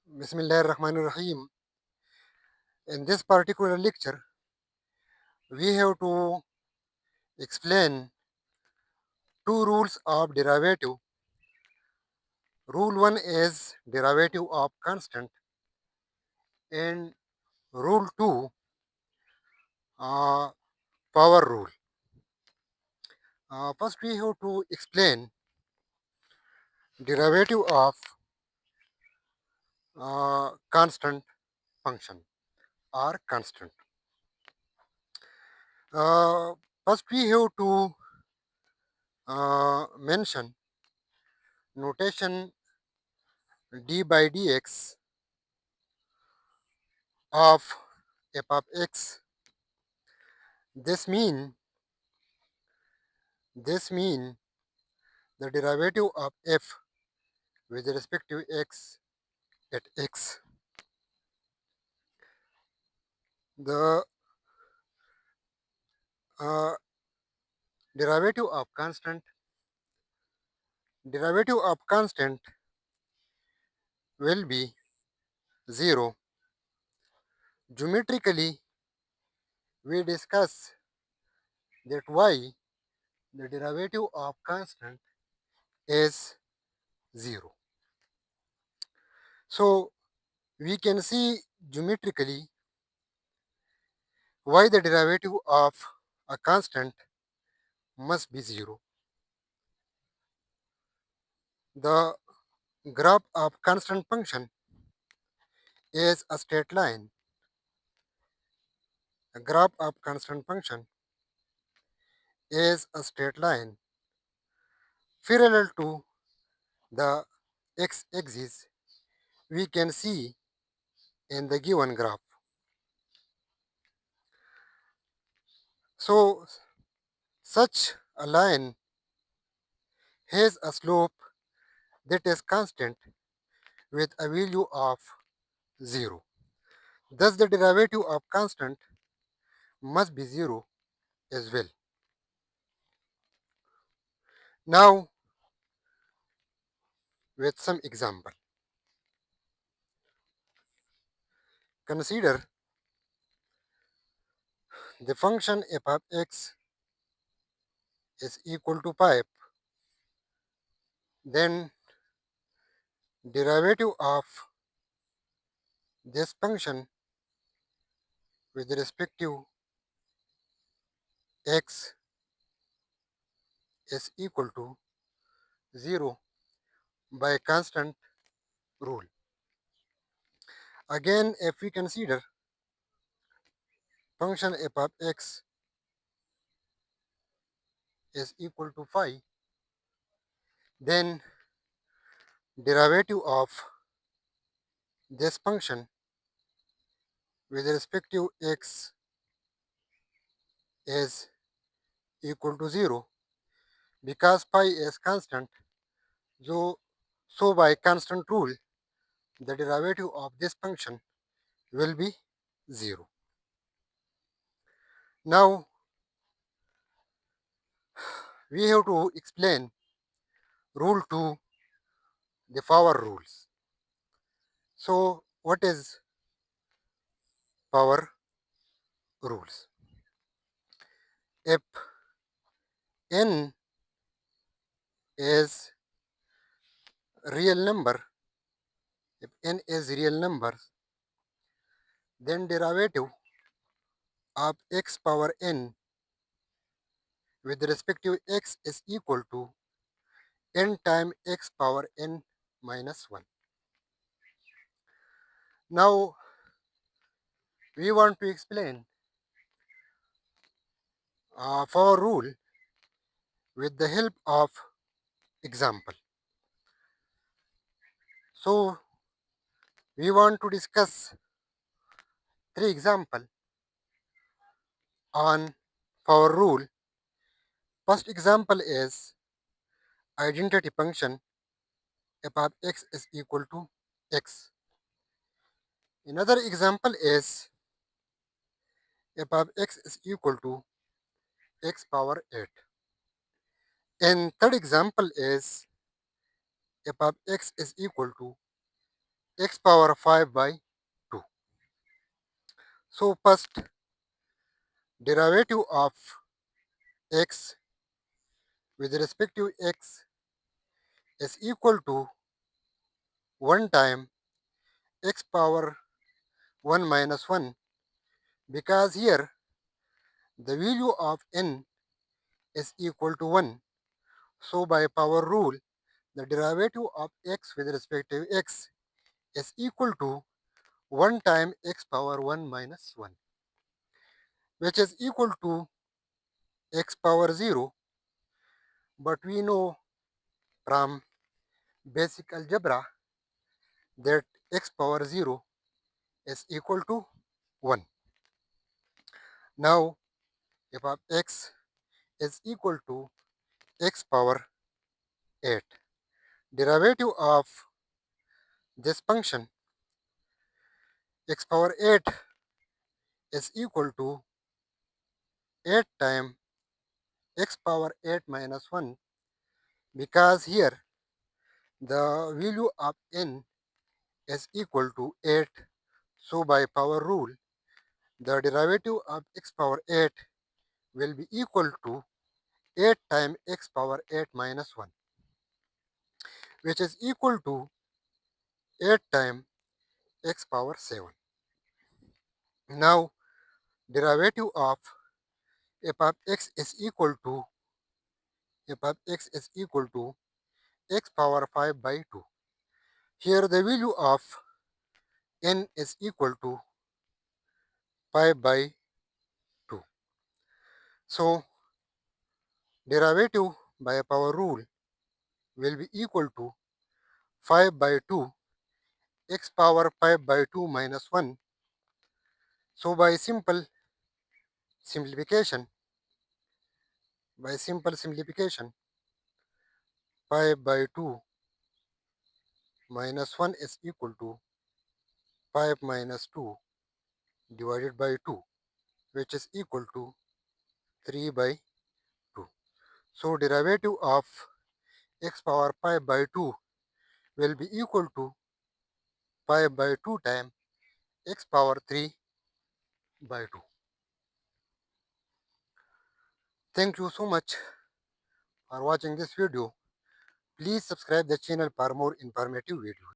Bismillahirrahmanirrahim. In this particular lecture, we have to explain two rules of derivative. Rule 1 is derivative of constant, and rule 2, uh, power rule. First, we have to explain derivative of constant function or constant. Uh, First, we have to mention notation d by dx of f of x. This mean the derivative of f with respect to x at x. The uh, derivative of constant will be 0. Geometrically, we discuss that why the derivative of constant is 0. So we can see geometrically why the derivative of a constant must be 0. The graph of constant function is a straight line. A graph of constant function is a straight line parallel to the x-axis we can see in the given graph. So such a line has a slope that is constant with a value of 0. Thus the derivative of constant must be 0 as well. Now with some example. Consider the function f of x is equal to 5. Then derivative of this function with respect to x is equal to 0 by constant rule. Again, if we consider function f of x is equal to 5, then derivative of this function with respect to x is equal to 0 because pi is constant. So by constant rule, the derivative of this function will be 0. Now we have to explain rule 2, the power rules. So what is power rules? If n is real number, if n is real number, then derivative of x power n with respect to x is equal to n times x power n minus 1. Now we want to explain power rule with the help of example. So we want to discuss 3 examples on power rule. First example is identity function f of x is equal to x. Another example is f of x is equal to x power 8. And third example is f of x is equal to x power 5 by 2. So first derivative of x with respect to x is equal to 1 time x power 1 minus 1, because here the value of n is equal to 1. So by power rule, the derivative of x with respect to x is equal to 1 time x power 1 minus 1, which is equal to x power 0. But we know from basic algebra that x power 0 is equal to 1. Now, if of x is equal to x power 8, derivative of this function x power 8 is equal to 8 times x power 8 minus 1, because here the value of n is equal to 8. So by power rule, the derivative of x power 8 will be equal to 8 times x power 8 minus 1, which is equal to 8 times x power 7. Now, derivative of f of x is equal to x power 5 by 2. Here the value of n is equal to 5 by 2. So derivative by power rule will be equal to 5 by 2 x power 5 by 2 minus 1. So simplification, by simple simplification, 5 by 2 minus 1 is equal to 5 minus 2 divided by 2, which is equal to 3 by 2. So derivative of x power 5 by 2 will be equal to 5 by 2 times x power 3 by 2. Thank you so much for watching this video. Please subscribe the channel for more informative videos.